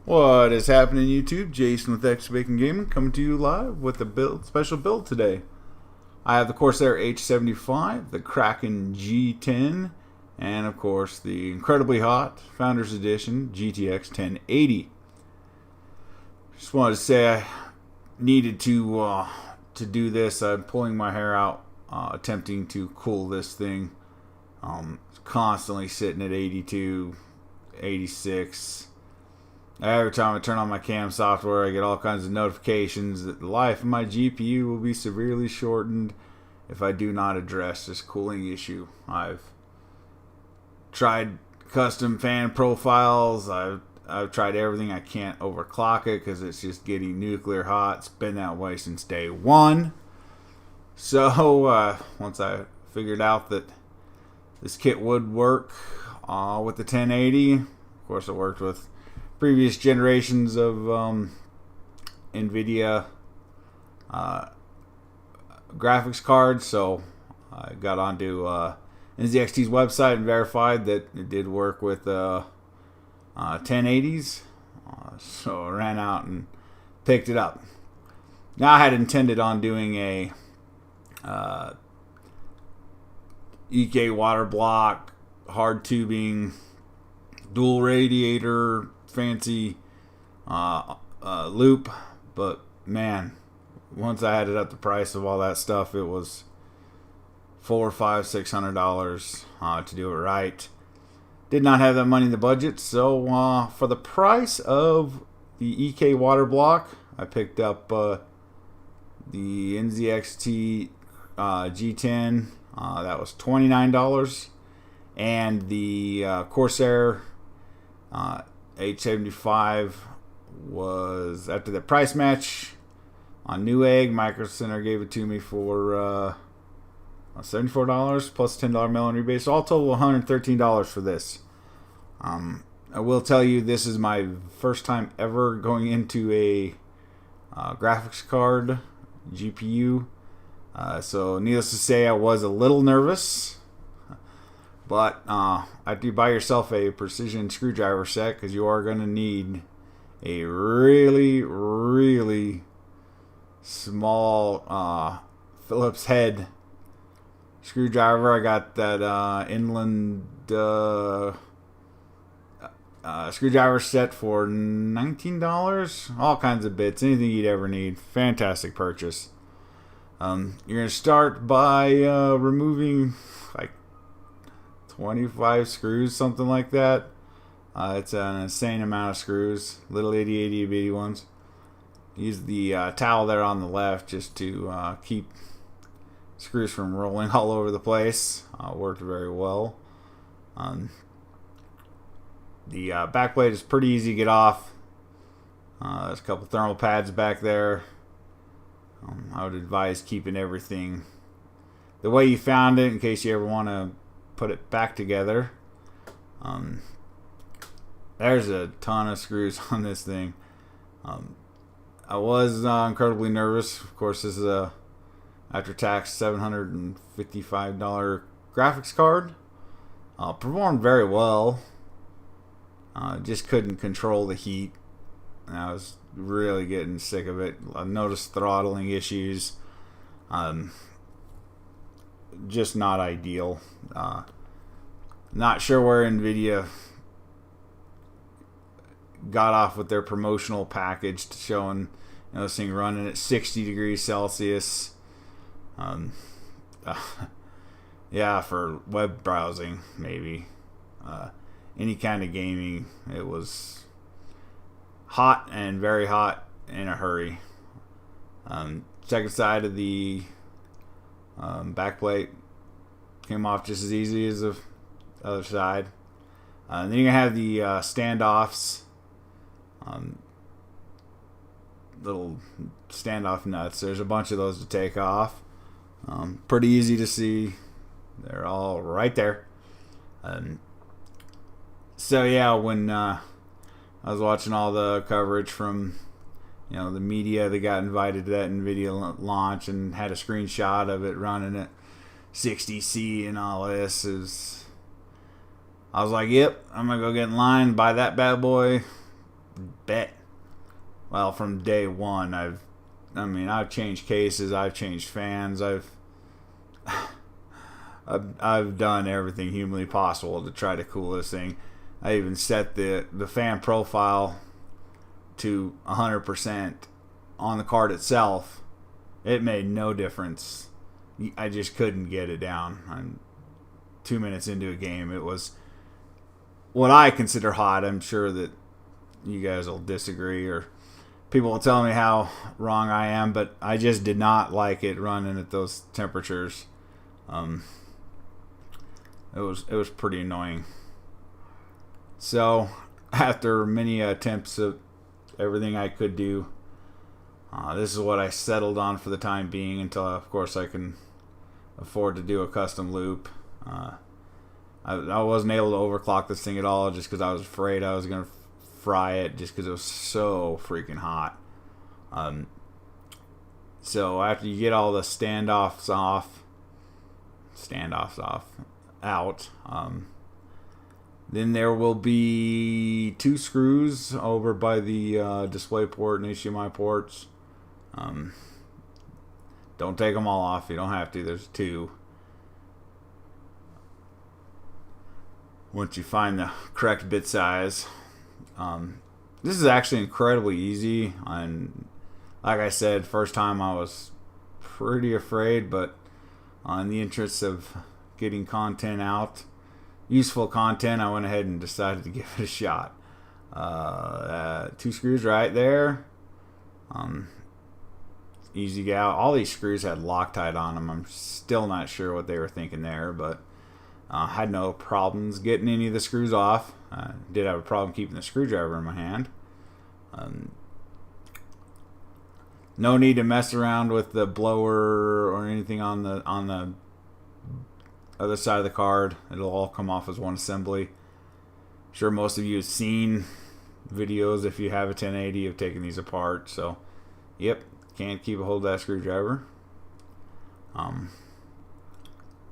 What is happening, YouTube? Jason with XT Gaming coming to you live with a special build today. I have the Corsair H75, the Kraken G10, and of course the incredibly hot Founders Edition GTX 1080. Just wanted to say I needed to do this. I'm pulling my hair out, attempting to cool this thing. It's constantly sitting at 82, 86. Every time I turn on my cam software, I get all kinds of notifications that the life of my GPU will be severely shortened if I do not address this cooling issue. I've tried custom fan profiles. I've tried everything. I can't overclock it because it's just getting nuclear hot. It's been that way since day one. So once I figured out that this kit would work with the 1080, of course it worked with previous generations of NVIDIA graphics cards, so I got onto NZXT's website and verified that it did work with 1080s, so I ran out and picked it up. Now I had intended on doing a EK water block, hard tubing, dual radiator, fancy loop, but man, once I added up the price of all that stuff, it was $400, $500, $600 to do it right. Did not have that money in the budget, so for the price of the EK water block, I picked up the NZXT G10. That was $29, and the Corsair H75 was, after the price match on Newegg, Micro Center gave it to me for $74 plus $10 mail-in rebate. So all total $113 for this. I will tell you, this is my first time ever going into a graphics card GPU. So needless to say, I was a little nervous. But after you buy yourself a precision screwdriver set, because you are going to need a really, really small Phillips head screwdriver. I got that inland screwdriver set for $19. All kinds of bits, anything you'd ever need. Fantastic purchase. You're going to start by removing like 25 screws, something like that. It's an insane amount of screws, little itty bitty ones. Use the towel there on the left just to keep screws from rolling all over the place. Worked very well. The back plate is pretty easy to get off. There's a couple thermal pads back there. I would advise keeping everything the way you found it in case you ever want to put it back together. There's a ton of screws on this thing. I was incredibly nervous. Of course, this is a after-tax $755 graphics card. Performed very well. Just couldn't control the heat. I was really getting sick of it. I noticed throttling issues. Just not ideal. Not sure where NVIDIA got off with their promotional package showing, this thing running at 60 degrees Celsius. Yeah, for web browsing, maybe. Any kind of gaming, it was hot and very hot in a hurry. Second side of the backplate came off just as easy as the other side. Then you're gonna have the standoffs, little standoff nuts. There's a bunch of those to take off. Pretty easy to see. They're all right there. So yeah, when I was watching all the coverage from the media that got invited to that NVIDIA launch and had a screenshot of it running at 60C and all this, I was like, yep, I'm gonna go get in line, buy that bad boy, bet. Well, from day one, I've changed cases, I've changed fans, I've done everything humanly possible to try to cool this thing. I even set the fan profile to 100% on the card itself. It made no difference. I just couldn't get it down. I'm 2 minutes into a game. It was what I consider hot. I'm sure that you guys will disagree, or people will tell me how wrong I am, but I just did not like it running at those temperatures. It was pretty annoying. So after many attempts of everything I could do, this is what I settled on for the time being, until of course I can afford to do a custom loop. I wasn't able to overclock this thing at all, just because I was afraid I was going to fry it, just because it was so freaking hot. So after you get all the standoffs out, then there will be 2 screws over by the display port and HDMI ports. Don't take them all off. You don't have to. There's 2. Once you find the correct bit size. This is actually incredibly easy. And like I said, first time I was pretty afraid, but in the interest of getting content out, useful content, I went ahead and decided to give it a shot. 2 screws right there. Easy get out. All these screws had Loctite on them. I'm still not sure what they were thinking there, but had no problems getting any of the screws off. Did have a problem keeping the screwdriver in my hand. No need to mess around with the blower or anything on the other side of the card. It'll all come off as one assembly. I'm sure most of you have seen videos, if you have a 1080, of taking these apart. So, yep, can't keep a hold of that screwdriver.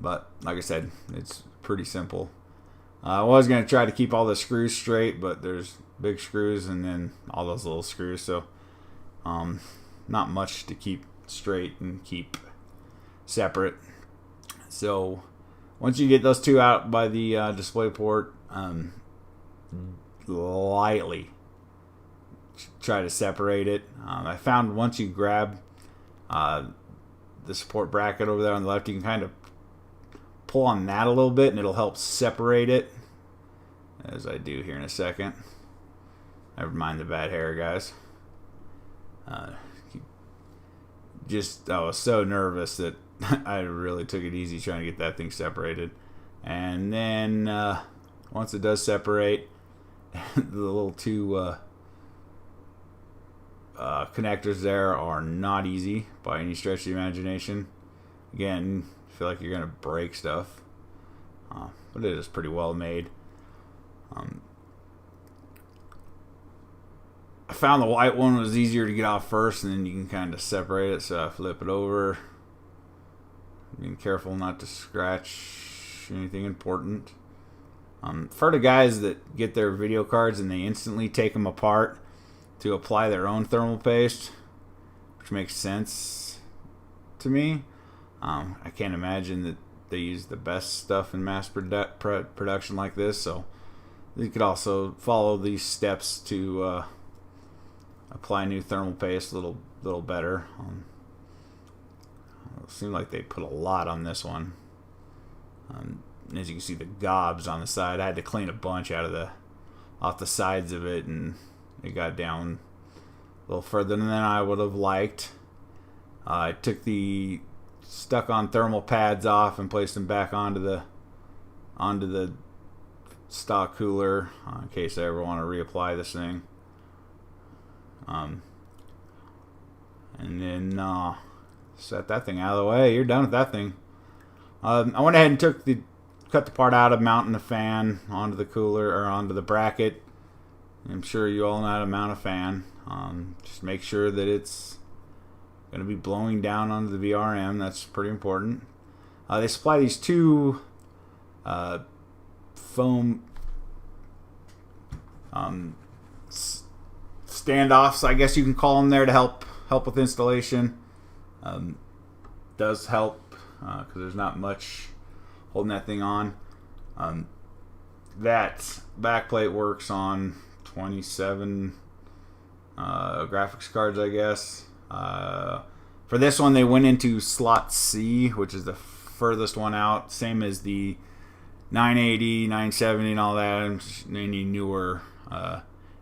But like I said, it's pretty simple. I was going to try to keep all the screws straight, but there's big screws and then all those little screws, so not much to keep straight and keep separate. So once you get those 2 out by the display port, lightly try to separate it. I found once you grab the support bracket over there on the left, you can kind of pull on that a little bit and it'll help separate it, as I do here in a second. Never mind the bad hair, guys. I was so nervous that I really took it easy trying to get that thing separated. And then once it does separate, the little 2 connectors there are not easy by any stretch of the imagination. Again, feel like you're gonna break stuff, but it is pretty well made. I found the white one was easier to get off first, and then you can kind of separate it. So I flip it over, being careful not to scratch anything important. For the guys that get their video cards and they instantly take them apart to apply their own thermal paste, which makes sense to me. I can't imagine that they use the best stuff in mass production like this, so you could also follow these steps to apply new thermal paste a little better. It seemed like they put a lot on this one. As you can see, the gobs on the side, I had to clean a bunch off the sides of it, and it got down a little further than I would have liked. I took the stuck on thermal pads off and placed them back onto the stock cooler in case I ever want to reapply this thing. And then set that thing out of the way. You're done with that thing. I went ahead and cut the part out of mounting the fan onto the cooler, or onto the bracket. I'm sure you all know how to mount a fan. Just make sure that it's going to be blowing down onto the VRM. That's pretty important. They supply these 2 foam standoffs, I guess you can call them, there to help with installation. Does help because there's not much holding that thing on. That backplate works on 27 graphics cards, I guess. For this one, they went into slot C, which is the furthest one out, same as the 980, 970, and all that. Any newer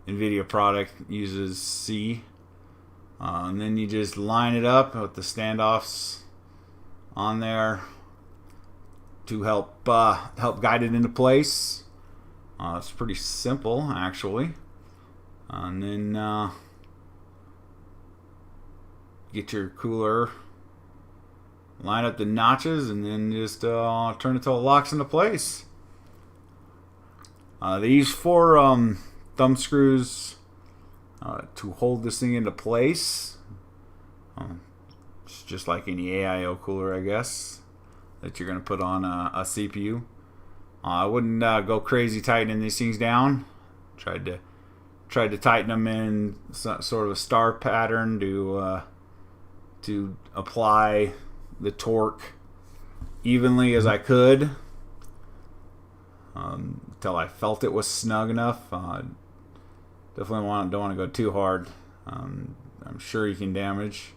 NVIDIA product uses C. And then you just line it up with the standoffs on there to help guide it into place. It's pretty simple, actually. And then get your cooler, line up the notches, and then just turn it till it locks into place. They use 4 thumb screws to hold this thing into place. It's just like any AIO cooler, I guess, that you're going to put on a CPU. I wouldn't go crazy tightening these things down. Tried to tighten them in sort of a star pattern to apply the torque evenly as I could until I felt it was snug enough. Definitely don't want to go too hard. I'm sure you can damage.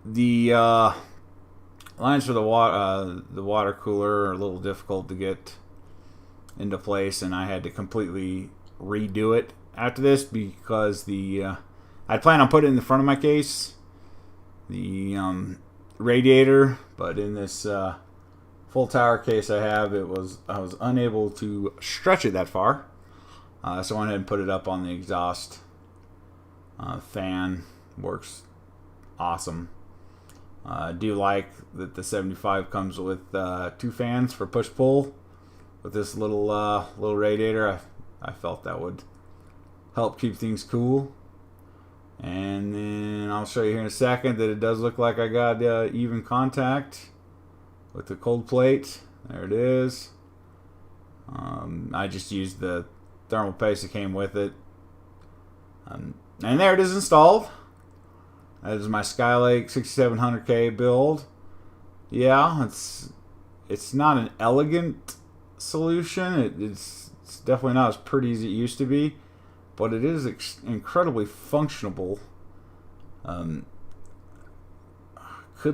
The lines for the water cooler are a little difficult to get into place, and I had to completely redo it after this because I plan on putting it in the front of my case, the radiator, but in this full tower case I have, I was unable to stretch it that far, so I went ahead and put it up on the exhaust fan. Works awesome. I do like that the 75 comes with 2 fans for push-pull with this little radiator. I felt that would help keep things cool. And then I'll show you here in a second that it does look like I got even contact with the cold plate. There it is. I just used the thermal paste that came with it. And there it is installed. That is my Skylake 6700K build. Yeah, it's not an elegant solution. It's definitely not as pretty as it used to be, but it is incredibly functional. Could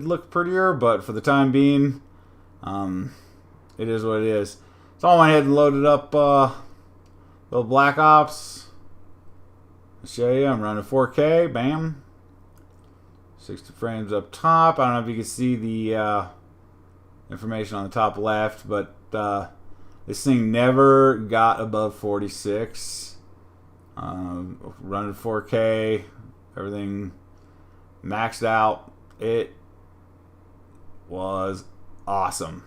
look prettier, but for the time being, it is what it is. So I went ahead and loaded up little Black Ops. I'll show you. I'm running 4K. Bam. 60 frames up top. I don't know if you can see the information on the top left, but this thing never got above 46. Running 4K, everything maxed out. It was awesome.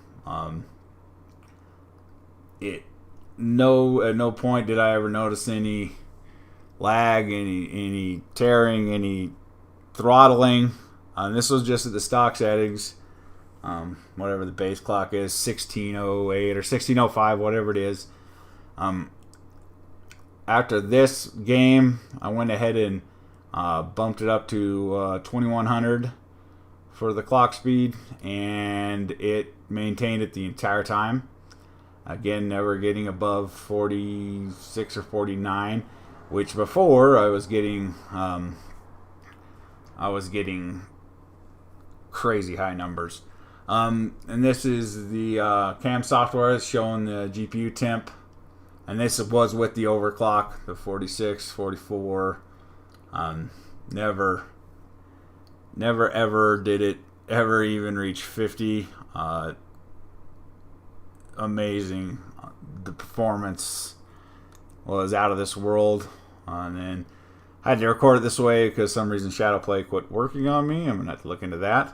At no point did I ever notice any lag, any tearing, any throttling. This was just at the stock settings, whatever the base clock is, 1608 or 1605, whatever it is. After this game, I went ahead and bumped it up to 2100 for the clock speed, and it maintained it the entire time. Again, never getting above 46 or 49, which before I was getting crazy high numbers. And this is the cam software showing the GPU temp, and this was with the overclock, the 46, 44. Never ever did it ever even reach 50. Amazing. The performance was out of this world. And then I had to record it this way because for some reason Shadowplay quit working on me. I'm going to have to look into that.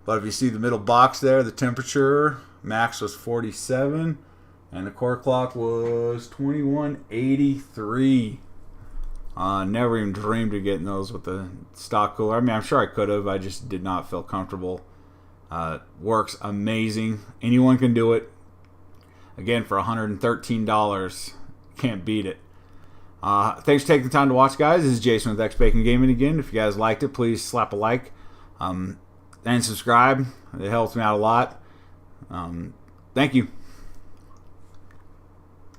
But if you see the middle box there, the temperature max was 47 and the core clock was 2183. Never even dreamed of getting those with the stock cooler. I mean, I'm sure I could have. I just did not feel comfortable. Works amazing. Anyone can do it. Again, for $113, can't beat it. Thanks for taking the time to watch, guys. This is Jason with X Bacon Gaming again. If you guys liked it, please slap a like and subscribe. It helps me out a lot. Thank you.